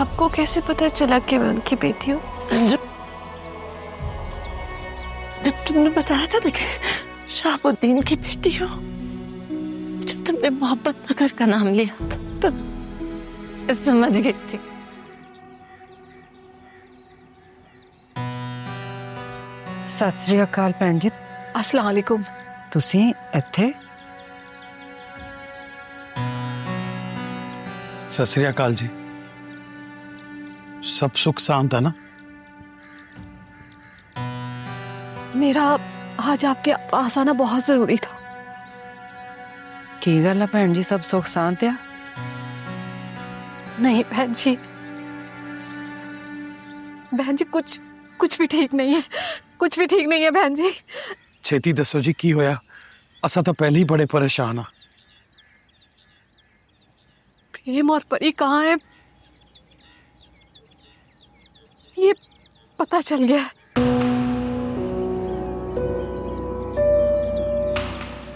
आपको कैसे पता चला कि मैं उनकी बेटी हूँ? जब तुमने बताया था ना कि शहाबुद्दीन की बेटी हो, जब तुमने मोहब्बत नगर का नाम लिया तो मैं समझ गई थी। सत श्री अकाल भैन जी। अस्सलाम वालेकुम। तुसी इत्थे? सत श्री अकाल जी। सब सुख शांत है ना? मेरा आज आपके पास आना बहुत जरूरी था। की गल है भैन जी, सब सुख शांत है? नहीं बहन जी, बहन जी कुछ भी ठीक नहीं है, कुछ भी ठीक नहीं है बहन जी। छेती दसो जी की होया? असा तो पहले ही बड़े परेशान हाँ। प्रेम और परी कहाँ है ये पता चल गया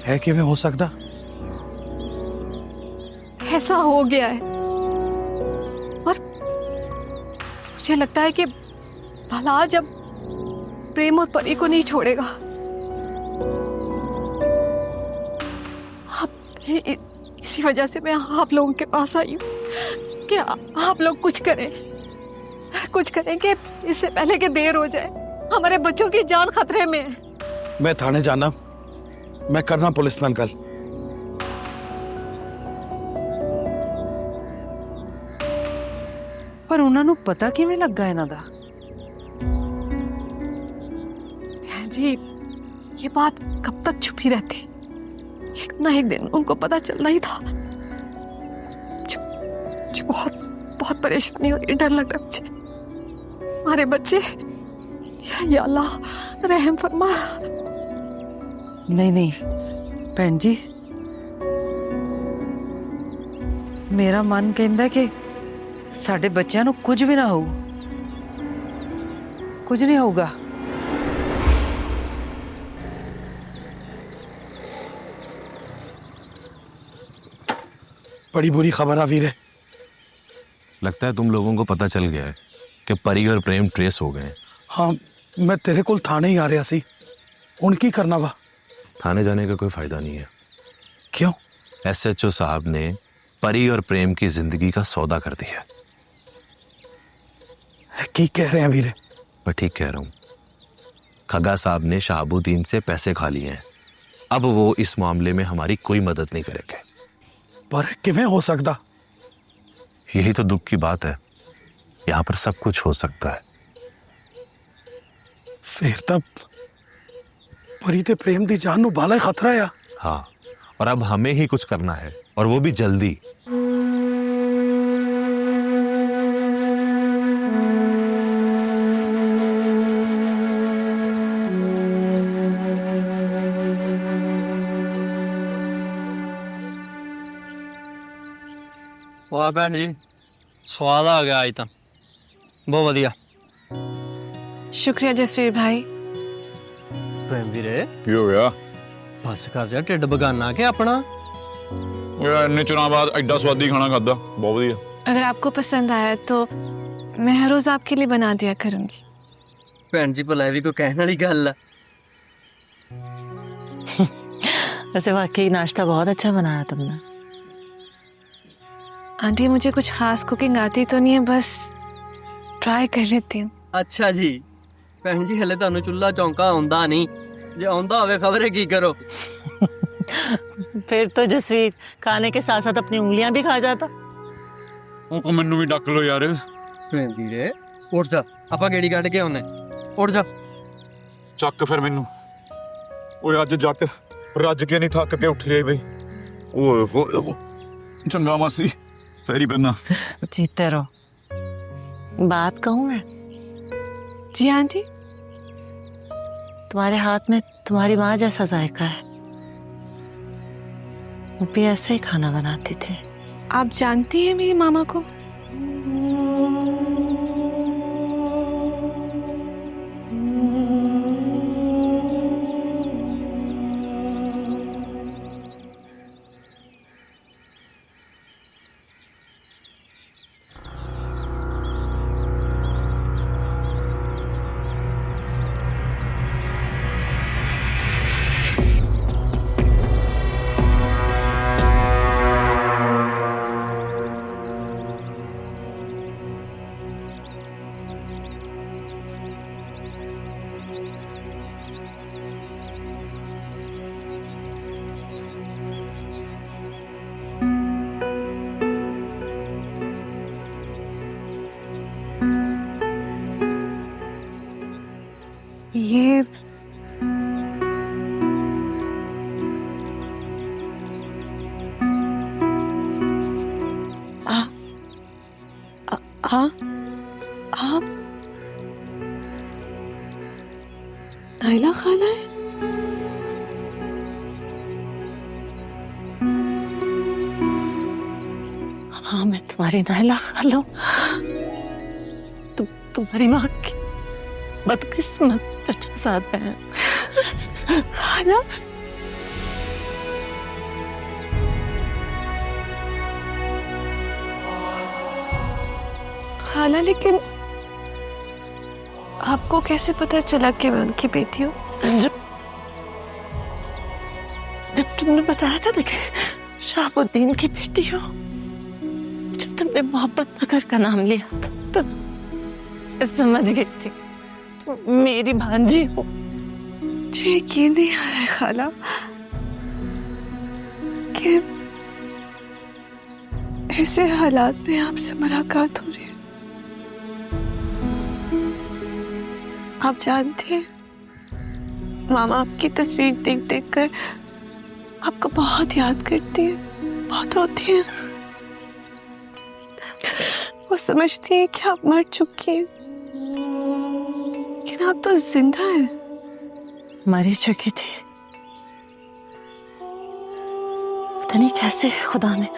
है कि वे हो सकता? ऐसा हो गया है और मुझे लगता है कि भला जब प्रेम और परी को नहीं छोड़ेगा, इसी वजह से मैं आप लोगों के पास आई हूँ कि आप लोग कुछ करें कि इससे पहले कि देर हो जाए। हमारे बच्चों की जान खतरे में है। मैं थाने जाना, मैं करना पुलिस नाल गल। पर उन्होंने पता किवें लगा इन्हां दा? बहन जी, ये बात कब तक छुपी रहती? एक ना एक दिन उनको पता चलना ही था। मुझे बहुत परेशानी हो रही, डर लग रहा है मुझे। हमारे बच्चे, या अल्लाह रहम फरमा। नहीं भैन जी, मेरा मन कहता कि साडे बच्चों को कुछ भी ना हो, कुछ नहीं होगा। बड़ी बुरी खबर आ वीरे। लगता है तुम लोगों को पता चल गया है कि परी और प्रेम ट्रेस हो गए। हाँ, मैं तेरे को थाने ही आ रहा सी। उनकी करना वा। थाने जाने का कोई फायदा नहीं है। क्यों? SHO साहब ने परी और प्रेम की जिंदगी का सौदा कर दिया। की कह रहे हैं वीरे? मैं ठीक कह रहा हूँ। खगा साहब ने शहाबुद्दीन से पैसे खा लिए हैं। अब वो इस मामले में हमारी कोई मदद नहीं करेंगे। पर किवें हो सकता? यही तो दुख की बात है, यहाँ पर सब कुछ हो सकता है। फिर तब परी ते प्रेम दी जान नू बाला खतरा है। हाँ, और अब हमें ही कुछ करना है, और वो भी जल्दी। वाह भैन जी, स्वाद आ गया आज तो। बहुत वधिया। शुक्रिया जसवीर भाई। प्रेम वीरे, की हो गया? बस कर जा, ढिड बगाना के अपना। इन्ने चुनाव बाद एडा स्वादी खाना खादा, बहुत वधिया। अगर आपको पसंद आया तो मैं हर रोज आपके लिए बना दिया करूंगी। भैन जी भला भी कोई कहने वाली गल है। वैसे वाकई नाश्ता बहुत अच्छा बनाया तुमने। आंटी, मुझे कुछ खास कुकिंग आती तो नहीं है, बस ट्राई कर लेती हूँ। अच्छा जी, भैन जी हले तुहानू चुल्हा चौंका आउंदा नहीं, जे आउंदा होवे खबरे की करो। फिर तो जसवीर खाने के साथ साथ अपनी उंगलियां भी खा जाता। ਉਹ ਮੈਨੂੰ ਵੀ ਡੱਕ ਲੋ ਯਾਰ। प्रेम वीरे उठ जा, आपा गेड़ी काट के आउने। उठ जा। ਚੱਕ ਫਿਰ ਮੈਨੂੰ। ਓਏ ਅੱਜ ਜੱਟ ਰੱਜ ਕੇ ਨਹੀਂ ਥੱਕ ਕੇ ਉੱਠ ਗਏ ਬਈ। ਓਏ ਹੋਏ ਚੰਗਾ ਮਾਸੀ, ਫੇਰੀ ਬੰਨਾ। जीते रहो। बात कहूँ मैं? जी आंटी। तुम्हारे हाथ में तुम्हारी माँ जैसा जायका है। वो भी ऐसे ही खाना बनाती थी। आप जानती हैं मेरी मामा को? ये आप नाइला खाला है? हाँ, मैं तुम्हारी नाइला खाला हूँ। तुम्हारी माँ की बदकिस्मत चचा साथ है। खाला खाला, लेकिन आपको कैसे पता चला कि मैं उनकी बेटी हूँ? जब तुमने बताया था देखे शहाबुद्दीन की बेटी हो, जब तुमने मोहब्बत नगर का नाम लिया था, तो मैं समझ गई थी तुम मेरी भांजी हो। मुझे यकीन नहीं आ रहा है खाला कि ऐसे हालात में आपसे मुलाकात हो रही है। आप जानते हैं मामा आपकी तस्वीर देख देख कर आपको बहुत याद करती है, बहुत रोती है। वो समझती है कि आप मर चुकी हैं, लेकिन आप तो जिंदा हैं। मरी चुकी थी, पता नहीं कैसे खुदा ने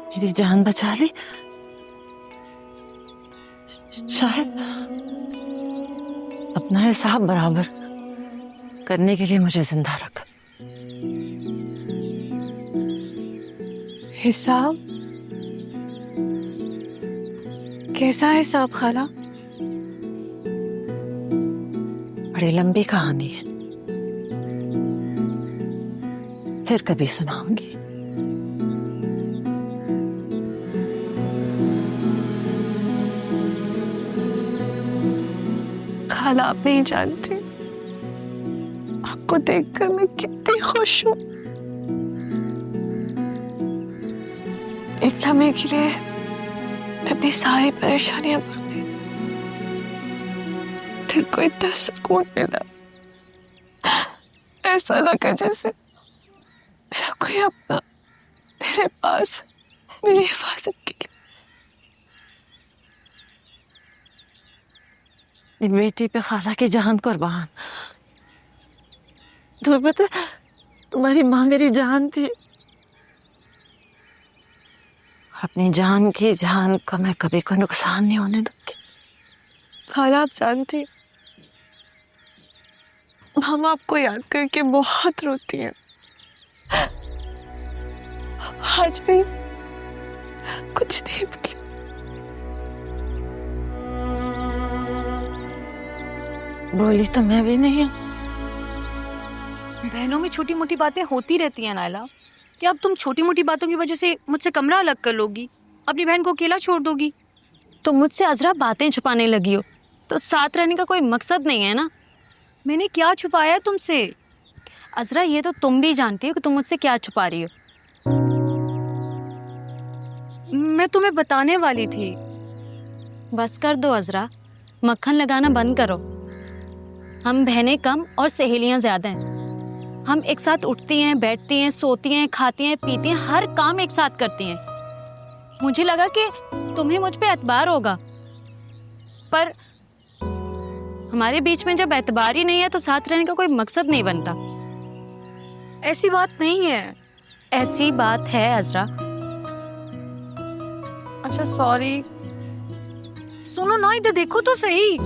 मेरी जान बचा ली। शायद अपना हिसाब बराबर करने के लिए मुझे जिंदा रखा। हिसाब? कैसा हिसाब खाला? बड़ी लंबी कहानी है, फिर कभी सुनाऊंगी। खाला, आप नहीं जानती आपको देखकर मैं कितनी खुश हूँ। एक लम्हे के लिए मैं अपनी सारी परेशानियां भूल गई। दिल को इतना सुकून मिला, ऐसा लगा जैसे मेरा कोई अपना मेरे पास मेरी हिफाजत के लिए। बेटी पे खाला की जान कुर्बान। तुम्हें पता तुम्हारी माँ मेरी जान थी। अपनी जान की जान को मैं कभी कोई नुकसान नहीं होने दूंगी। खाला, आप जानती हम आपको याद करके बहुत रोती हैं। आज भी कुछ देर की बोली तो मैं भी नहीं हूँ। बहनों में छोटी मोटी बातें होती रहती हैं नायला। क्या अब तुम छोटी मोटी बातों की वजह से मुझसे कमरा अलग कर लोगी, अपनी बहन को अकेला छोड़ दोगी? तुम मुझसे अजरा बातें छुपाने लगी हो, तो साथ रहने का कोई मकसद नहीं है ना। मैंने क्या छुपाया है तुमसे? अजरा, ये तो तुम भी जानती हो कि तुम मुझसे क्या छुपा रही हो। मैं तुम्हें बताने वाली थी। बस कर दो अजरा, मक्खन लगाना बंद करो। हम बहनें कम और सहेलियां ज्यादा हैं। हम एक साथ उठती हैं, बैठती हैं, सोती हैं, खाती हैं, पीती हैं, हर काम एक साथ करती हैं। मुझे लगा कि तुम्हें मुझ पे एतबार होगा, पर हमारे बीच में जब एतबार ही नहीं है तो साथ रहने का कोई मकसद नहीं बनता। ऐसी बात नहीं है। ऐसी बात है अजरा। अच्छा सॉरी। सुनो ना, इधर देखो तो सही।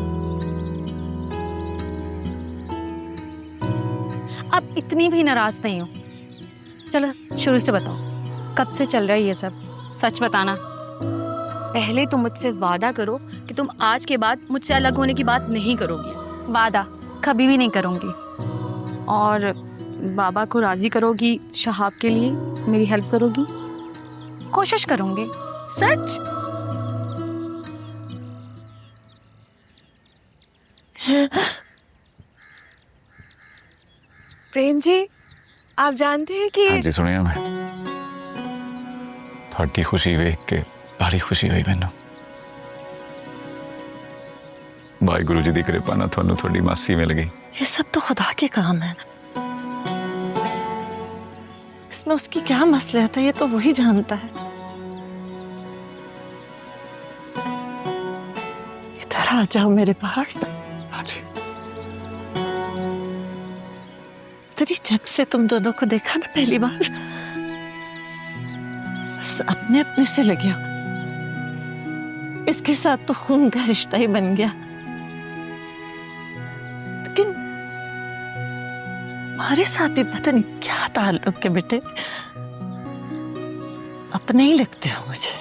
अब इतनी भी नाराज नहीं हो। चलो शुरू से बताओ, कब से चल रहा है ये सब? सच बताना। पहले तुम मुझसे वादा करो कि तुम आज के बाद मुझसे अलग होने की बात नहीं करोगी। वादा कभी भी नहीं करूंगी। और बाबा को राजी करोगी, शहाब के लिए मेरी हेल्प करोगी? कोशिश करूंगी। सच? प्रेम जी, आप जानते हैं कि हाँ जी सुनिया मैं थोड़ी खुशी वेख के बड़ी खुशी हुई मैनू। वाहिगुरु जी की कृपा ना थानू थोड़ी मासी मिल गई। ये सब तो खुदा के काम है ना, इसमें उसकी क्या मसलियत है ये तो वही जानता है। इधर आ जाओ मेरे पास। हाँ जी। तभी जब से तुम दोनों को देखा ना पहली बार, बस अपने अपने से लगे हो। इसके साथ तो खून का रिश्ता ही बन गया, लेकिन हमारे साथ भी पता नहीं क्या ताल्लुक के बेटे, अपने ही लगते हो मुझे।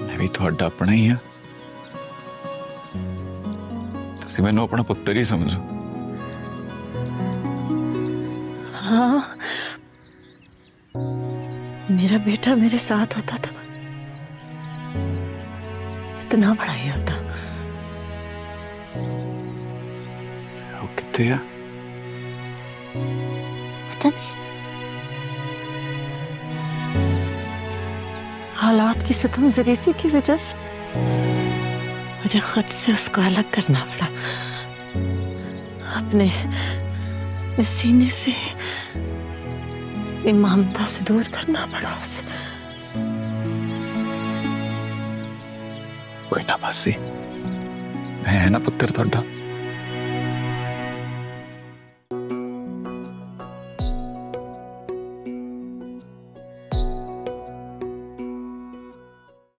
मैं भी थोड़ा अपना ही हाँ, तुसी मैनू अपना पुत्र ही समझो। हाँ, मेरा बेटा मेरे साथ होता तो इतना बड़ा ही होता। वो कितने है? पता नहीं, हालात की सितम ज़रीफी की वजह से मुझे खुद से उसको अलग करना पड़ा, अपने सीने से ममता से दूर करना पड़ा उसे। कोई ना मासी, मैं है ना पुत्र थोड़ा।